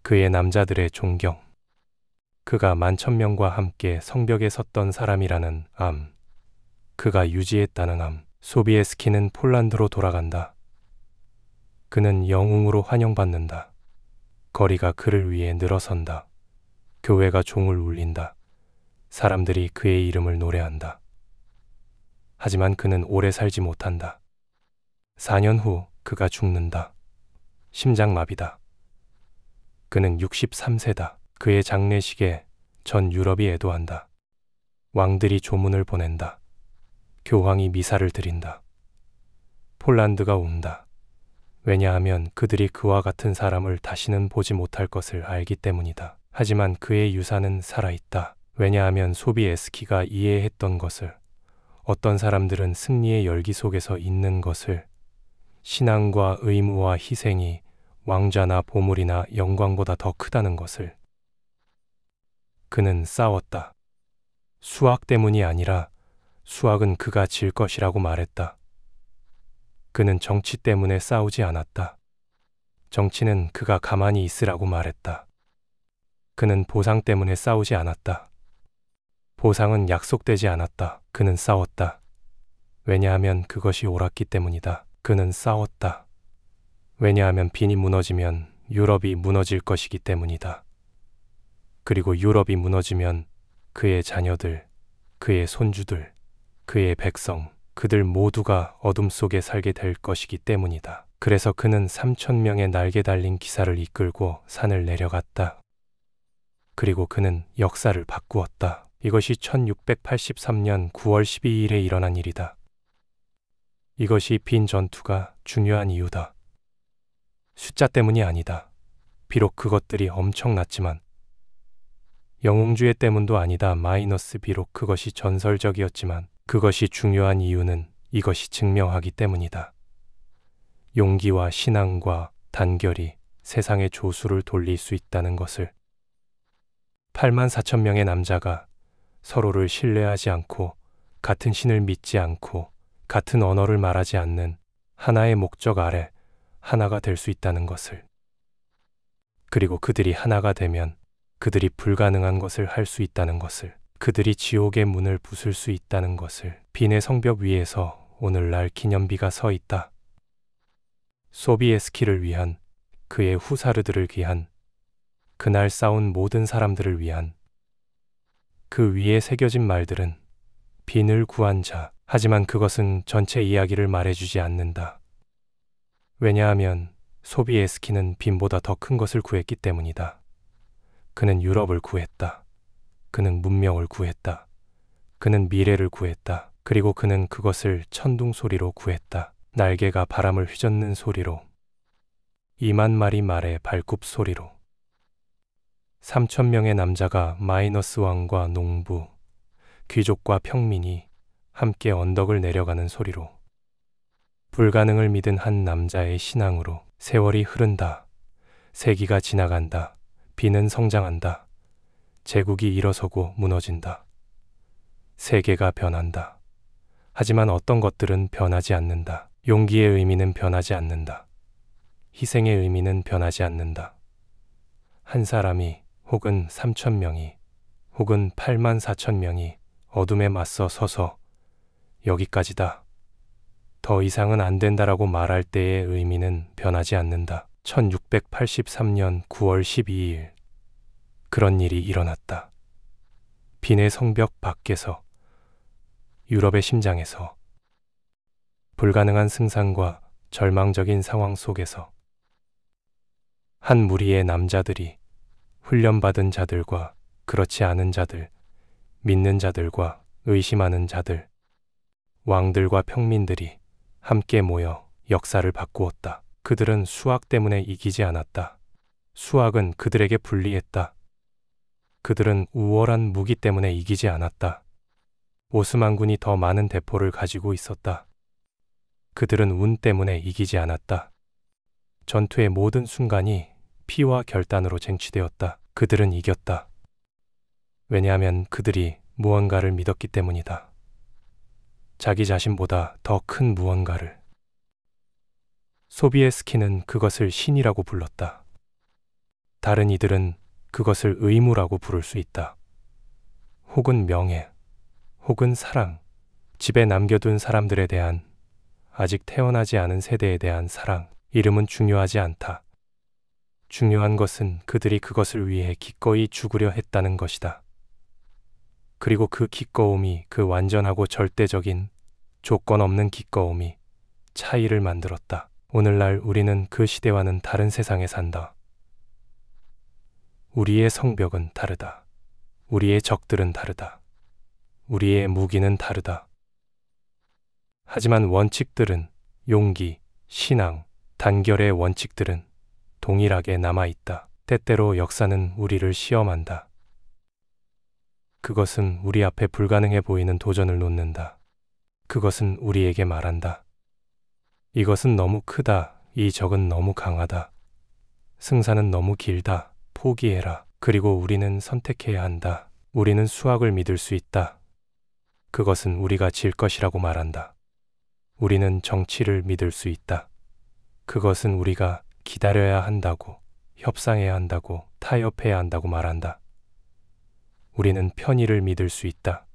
그의 남자들의 존경. 그가 11,000명과 함께 성벽에 섰던 사람이라는 암. 그가 유지했다는 암. 소비에스키는 폴란드로 돌아간다. 그는 영웅으로 환영받는다. 거리가 그를 위해 늘어선다. 교회가 종을 울린다. 사람들이 그의 이름을 노래한다. 하지만 그는 오래 살지 못한다. 4년 후 그가 죽는다. 심장마비다. 그는 63세다. 그의 장례식에 전 유럽이 애도한다. 왕들이 조문을 보낸다. 교황이 미사를 드린다. 폴란드가 운다. 왜냐하면 그들이 그와 같은 사람을 다시는 보지 못할 것을 알기 때문이다. 하지만 그의 유산은 살아있다. 왜냐하면 소비에스키가 이해했던 것을, 어떤 사람들은 승리의 열기 속에서 있는 것을, 신앙과 의무와 희생이 왕좌나 보물이나 영광보다 더 크다는 것을. 그는 싸웠다. 수학 때문이 아니라 수학은 그가 질 것이라고 말했다. 그는 정치 때문에 싸우지 않았다. 정치는 그가 가만히 있으라고 말했다. 그는 보상 때문에 싸우지 않았다. 보상은 약속되지 않았다. 그는 싸웠다. 왜냐하면 그것이 옳았기 때문이다. 그는 싸웠다. 왜냐하면 빈이 무너지면 유럽이 무너질 것이기 때문이다. 그리고 유럽이 무너지면 그의 자녀들, 그의 손주들, 그의 백성, 그들 모두가 어둠 속에 살게 될 것이기 때문이다. 그래서 그는 3,000명의 날개 달린 기사를 이끌고 산을 내려갔다. 그리고 그는 역사를 바꾸었다. 이것이 1683년 9월 12일에 일어난 일이다. 이것이 빈 전투가 중요한 이유다. 숫자 때문이 아니다. 비록 그것들이 엄청났지만. 영웅주의 때문도 아니다. 마이너스 비록 그것이 전설적이었지만 그것이 중요한 이유는 이것이 증명하기 때문이다. 용기와 신앙과 단결이 세상의 조수를 돌릴 수 있다는 것을. 84,000명의 남자가 서로를 신뢰하지 않고 같은 신을 믿지 않고 같은 언어를 말하지 않는 하나의 목적 아래 하나가 될 수 있다는 것을. 그리고 그들이 하나가 되면 그들이 불가능한 것을 할 수 있다는 것을. 그들이 지옥의 문을 부술 수 있다는 것을. 빈의 성벽 위에서 오늘날 기념비가 서 있다. 소비에스키를 위한, 그의 후사르들을 위한, 그날 싸운 모든 사람들을 위한. 그 위에 새겨진 말들은 빈을 구한 자. 하지만 그것은 전체 이야기를 말해주지 않는다. 왜냐하면 소비에스키는 빈보다 더 큰 것을 구했기 때문이다. 그는 유럽을 구했다. 그는 문명을 구했다. 그는 미래를 구했다. 그리고 그는 그것을 천둥 소리로 구했다. 날개가 바람을 휘젓는 소리로. 2만 마리 말의 발굽 소리로. 3,000명의 남자가 마이너스 왕과 농부, 귀족과 평민이 함께 언덕을 내려가는 소리로. 불가능을 믿은 한 남자의 신앙으로. 세월이 흐른다. 세기가 지나간다. 빈은 성장한다. 제국이 일어서고 무너진다. 세계가 변한다. 하지만 어떤 것들은 변하지 않는다. 용기의 의미는 변하지 않는다. 희생의 의미는 변하지 않는다. 한 사람이 혹은 3,000명이 혹은 84,000명이 어둠에 맞서 서서 여기까지다. 더 이상은 안 된다라고 말할 때의 의미는 변하지 않는다. 1683년 9월 12일 그런 일이 일어났다. 빈의 성벽 밖에서, 유럽의 심장에서, 불가능한 승산과 절망적인 상황 속에서 한 무리의 남자들이 훈련받은 자들과 그렇지 않은 자들, 믿는 자들과 의심하는 자들, 왕들과 평민들이 함께 모여 역사를 바꾸었다. 그들은 수학 때문에 이기지 않았다. 수학은 그들에게 불리했다. 그들은 우월한 무기 때문에 이기지 않았다. 오스만군이 더 많은 대포를 가지고 있었다. 그들은 운 때문에 이기지 않았다. 전투의 모든 순간이 피와 결단으로 쟁취되었다. 그들은 이겼다. 왜냐하면 그들이 무언가를 믿었기 때문이다. 자기 자신보다 더 큰 무언가를. 소비에스키는 그것을 신이라고 불렀다. 다른 이들은 그것을 의무라고 부를 수 있다. 혹은 명예, 혹은 사랑, 집에 남겨둔 사람들에 대한, 아직 태어나지 않은 세대에 대한 사랑. 이름은 중요하지 않다. 중요한 것은 그들이 그것을 위해 기꺼이 죽으려 했다는 것이다. 그리고 그 기꺼움이, 그 완전하고 절대적인 조건 없는 기꺼움이 차이를 만들었다. 오늘날 우리는 그 시대와는 다른 세상에 산다. 우리의 성벽은 다르다. 우리의 적들은 다르다. 우리의 무기는 다르다. 하지만 원칙들은, 용기, 신앙, 단결의 원칙들은 동일하게 남아있다. 때때로 역사는 우리를 시험한다. 그것은 우리 앞에 불가능해 보이는 도전을 놓는다. 그것은 우리에게 말한다. 이것은 너무 크다. 이 적은 너무 강하다. 승산은 너무 길다. 포기해라. 그리고 우리는 선택해야 한다. 우리는 수학을 믿을 수 있다. 그것은 우리가 질 것이라고 말한다. 우리는 정치를 믿을 수 있다. 그것은 우리가 기다려야 한다고, 협상해야 한다고, 타협해야 한다고 말한다. 우리는 편의를 믿을 수 있다.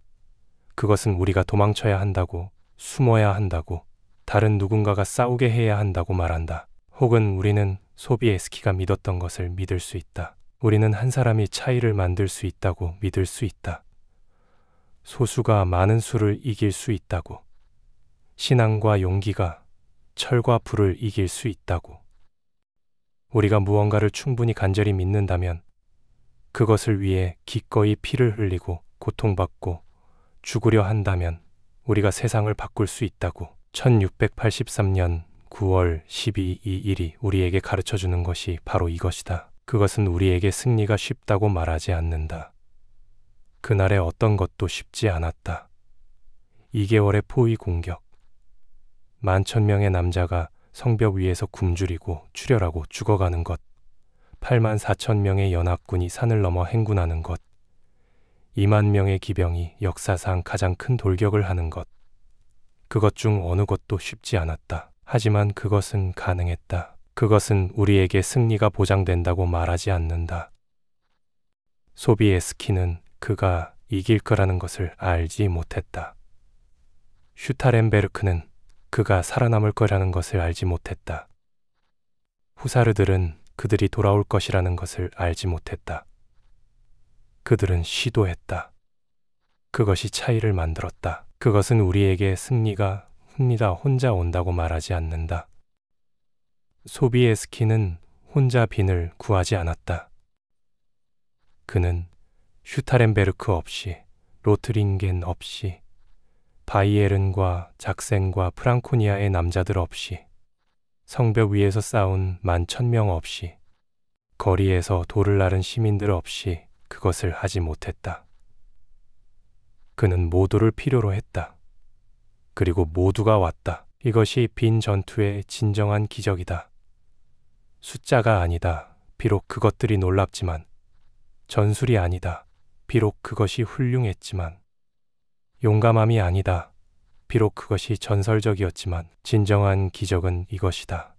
그것은 우리가 도망쳐야 한다고, 숨어야 한다고, 다른 누군가가 싸우게 해야 한다고 말한다. 혹은 우리는 소비에스키가 믿었던 것을 믿을 수 있다. 우리는 한 사람이 차이를 만들 수 있다고 믿을 수 있다. 소수가 많은 수를 이길 수 있다고. 신앙과 용기가 철과 불을 이길 수 있다고. 우리가 무언가를 충분히 간절히 믿는다면 그것을 위해 기꺼이 피를 흘리고 고통받고 죽으려 한다면 우리가 세상을 바꿀 수 있다고. 1683년 9월 12일이 우리에게 가르쳐주는 것이 바로 이것이다. 그것은 우리에게 승리가 쉽다고 말하지 않는다. 그날의 어떤 것도 쉽지 않았다. 2개월의 포위 공격. 11,000명의 남자가 성벽 위에서 굶주리고 출혈하고 죽어가는 것. 84,000명의 연합군이 산을 넘어 행군하는 것. 2만 명의 기병이 역사상 가장 큰 돌격을 하는 것. 그것 중 어느 것도 쉽지 않았다. 하지만 그것은 가능했다. 그것은 우리에게 승리가 보장된다고 말하지 않는다. 소비에스키는 그가 이길 거라는 것을 알지 못했다. 슈타렌베르크는 그가 살아남을 거라는 것을 알지 못했다. 후사르들은 그들이 돌아올 것이라는 것을 알지 못했다. 그들은 시도했다. 그것이 차이를 만들었다. 그것은 우리에게 승리가 혼자 온다고 말하지 않는다. 소비에스키는 혼자 빈을 구하지 않았다. 그는 슈타렌베르크 없이, 로트링겐 없이, 바이에른과 작센과 프랑코니아의 남자들 없이, 성벽 위에서 싸운 11,000명 없이, 거리에서 돌을 나른 시민들 없이 그것을 하지 못했다. 그는 모두를 필요로 했다. 그리고 모두가 왔다. 이것이 빈 전투의 진정한 기적이다. 숫자가 아니다. 비록 그것들이 놀랍지만. 전술이 아니다. 비록 그것이 훌륭했지만. 용감함이 아니다. 비록 그것이 전설적이었지만. 진정한 기적은 이것이다.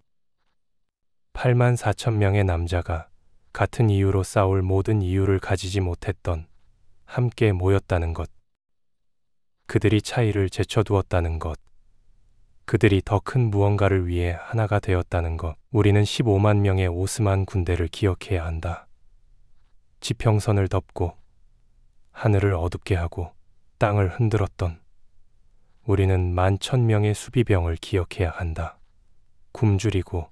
84,000명의 남자가 같은 이유로 싸울 모든 이유를 가지지 못했던 함께 모였다는 것. 그들이 차이를 제쳐두었다는 것. 그들이 더 큰 무언가를 위해 하나가 되었다는 것. 우리는 15만 명의 오스만 군대를 기억해야 한다. 지평선을 덮고 하늘을 어둡게 하고 땅을 흔들었던 우리는 11,000명의 수비병을 기억해야 한다. 굶주리고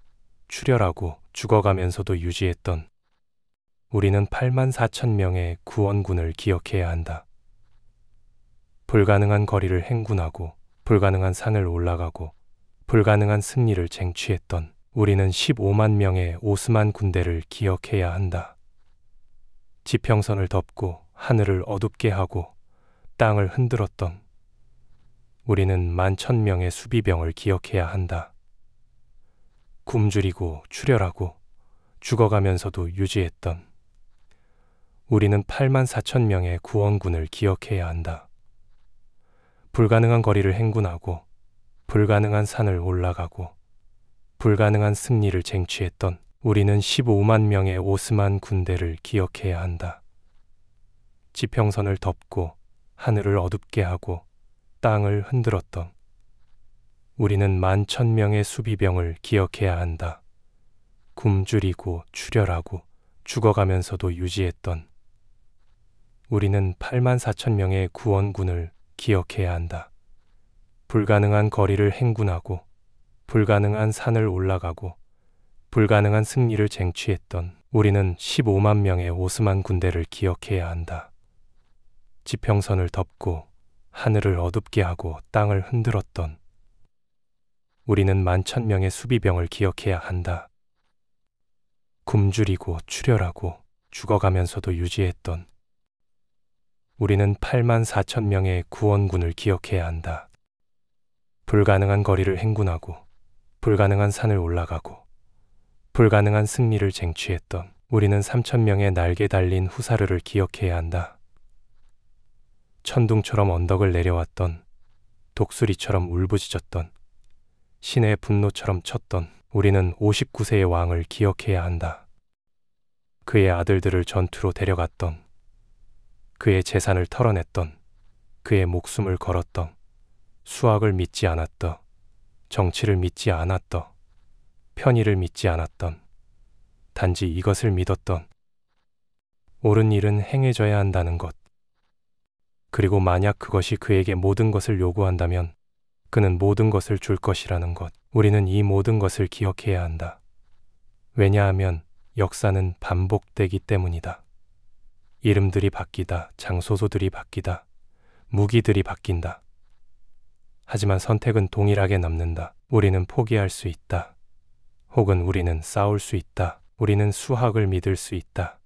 출혈하고 죽어가면서도 유지했던 우리는 84,000명의 구원군을 기억해야 한다. 불가능한 거리를 행군하고 불가능한 산을 올라가고 불가능한 승리를 쟁취했던 우리는 15만 명의 오스만 군대를 기억해야 한다. 지평선을 덮고 하늘을 어둡게 하고 땅을 흔들었던 우리는 11,000명의 수비병을 기억해야 한다. 굶주리고 출혈하고 죽어가면서도 유지했던 우리는 84,000명의 구원군을 기억해야 한다. 불가능한 거리를 행군하고 불가능한 산을 올라가고 불가능한 승리를 쟁취했던 우리는 15만 명의 오스만 군대를 기억해야 한다. 지평선을 덮고 하늘을 어둡게 하고 땅을 흔들었던 우리는 11,000명의 수비병을 기억해야 한다. 굶주리고 출혈하고 죽어가면서도 유지했던 우리는 8만 4천 명의 구원군을 기억해야 한다. 불가능한 거리를 행군하고 불가능한 산을 올라가고 불가능한 승리를 쟁취했던 우리는 15만 명의 오스만 군대를 기억해야 한다. 지평선을 덮고 하늘을 어둡게 하고 땅을 흔들었던 우리는 11,000명의 수비병을 기억해야 한다. 굶주리고 출혈하고 죽어가면서도 유지했던 우리는 8만 4천 명의 구원군을 기억해야 한다. 불가능한 거리를 행군하고 불가능한 산을 올라가고 불가능한 승리를 쟁취했던 우리는 3,000명의 날개 달린 후사르를 기억해야 한다. 천둥처럼 언덕을 내려왔던 독수리처럼 울부짖었던 신의 분노처럼 쳤던 우리는 59세의 왕을 기억해야 한다. 그의 아들들을 전투로 데려갔던 그의 재산을 털어냈던 그의 목숨을 걸었던 수학을 믿지 않았던 정치를 믿지 않았던 편의를 믿지 않았던 단지 이것을 믿었던 옳은 일은 행해져야 한다는 것. 그리고 만약 그것이 그에게 모든 것을 요구한다면 그는 모든 것을 줄 것이라는 것. 우리는 이 모든 것을 기억해야 한다. 왜냐하면 역사는 반복되기 때문이다. 이름들이 바뀌다, 장소들이 바뀌다, 무기들이 바뀐다. 하지만 선택은 동일하게 남는다. 우리는 포기할 수 있다. 혹은 우리는 싸울 수 있다. 우리는 수학을 믿을 수 있다.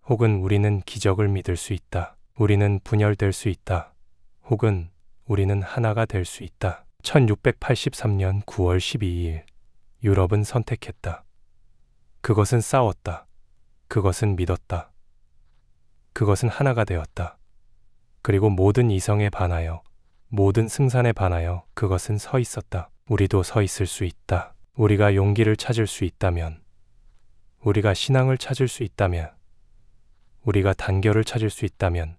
혹은 우리는 기적을 믿을 수 있다. 우리는 분열될 수 있다. 혹은 우리는 하나가 될 수 있다. 1683년 9월 12일 유럽은 선택했다. 그것은 싸웠다. 그것은 믿었다. 그것은 하나가 되었다. 그리고 모든 이성에 반하여 모든 승산에 반하여 그것은 서 있었다. 우리도 서 있을 수 있다. 우리가 용기를 찾을 수 있다면, 우리가 신앙을 찾을 수 있다면, 우리가 단결을 찾을 수 있다면,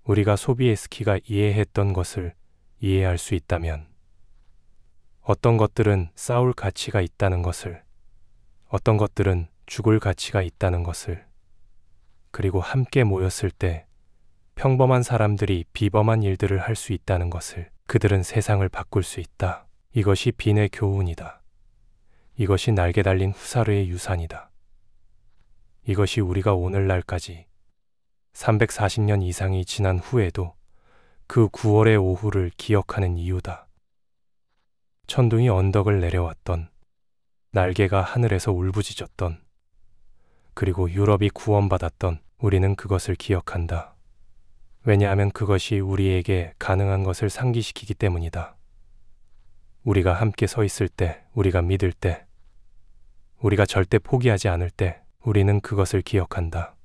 우리가 소비에스키가 이해했던 것을 이해할 수 있다면, 어떤 것들은 싸울 가치가 있다는 것을, 어떤 것들은 죽을 가치가 있다는 것을, 그리고 함께 모였을 때 평범한 사람들이 비범한 일들을 할 수 있다는 것을, 그들은 세상을 바꿀 수 있다. 이것이 빈의 교훈이다. 이것이 날개 달린 후사르의 유산이다. 이것이 우리가 오늘날까지 340년 이상이 지난 후에도 그 9월의 오후를 기억하는 이유다. 천둥이 언덕을 내려왔던, 날개가 하늘에서 울부짖었던, 그리고 유럽이 구원받았던 우리는 그것을 기억한다. 왜냐하면 그것이 우리에게 가능한 것을 상기시키기 때문이다. 우리가 함께 서 있을 때, 우리가 믿을 때, 우리가 절대 포기하지 않을 때 우리는 그것을 기억한다.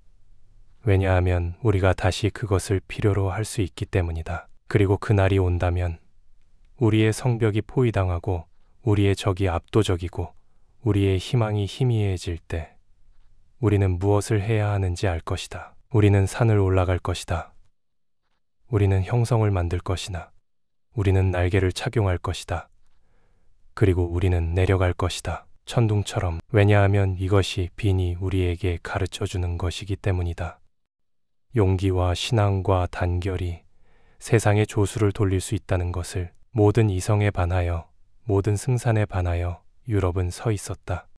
왜냐하면 우리가 다시 그것을 필요로 할 수 있기 때문이다. 그리고 그날이 온다면 우리의 성벽이 포위당하고 우리의 적이 압도적이고 우리의 희망이 희미해질 때 우리는 무엇을 해야 하는지 알 것이다. 우리는 산을 올라갈 것이다. 우리는 형성을 만들 것이나 우리는 날개를 착용할 것이다. 그리고 우리는 내려갈 것이다. 천둥처럼. 왜냐하면 이것이 빈이 우리에게 가르쳐주는 것이기 때문이다. 용기와 신앙과 단결이 세상의 조수를 돌릴 수 있다는 것을 모든 이성에 반하여 모든 승산에 반하여 유럽은 서 있었다.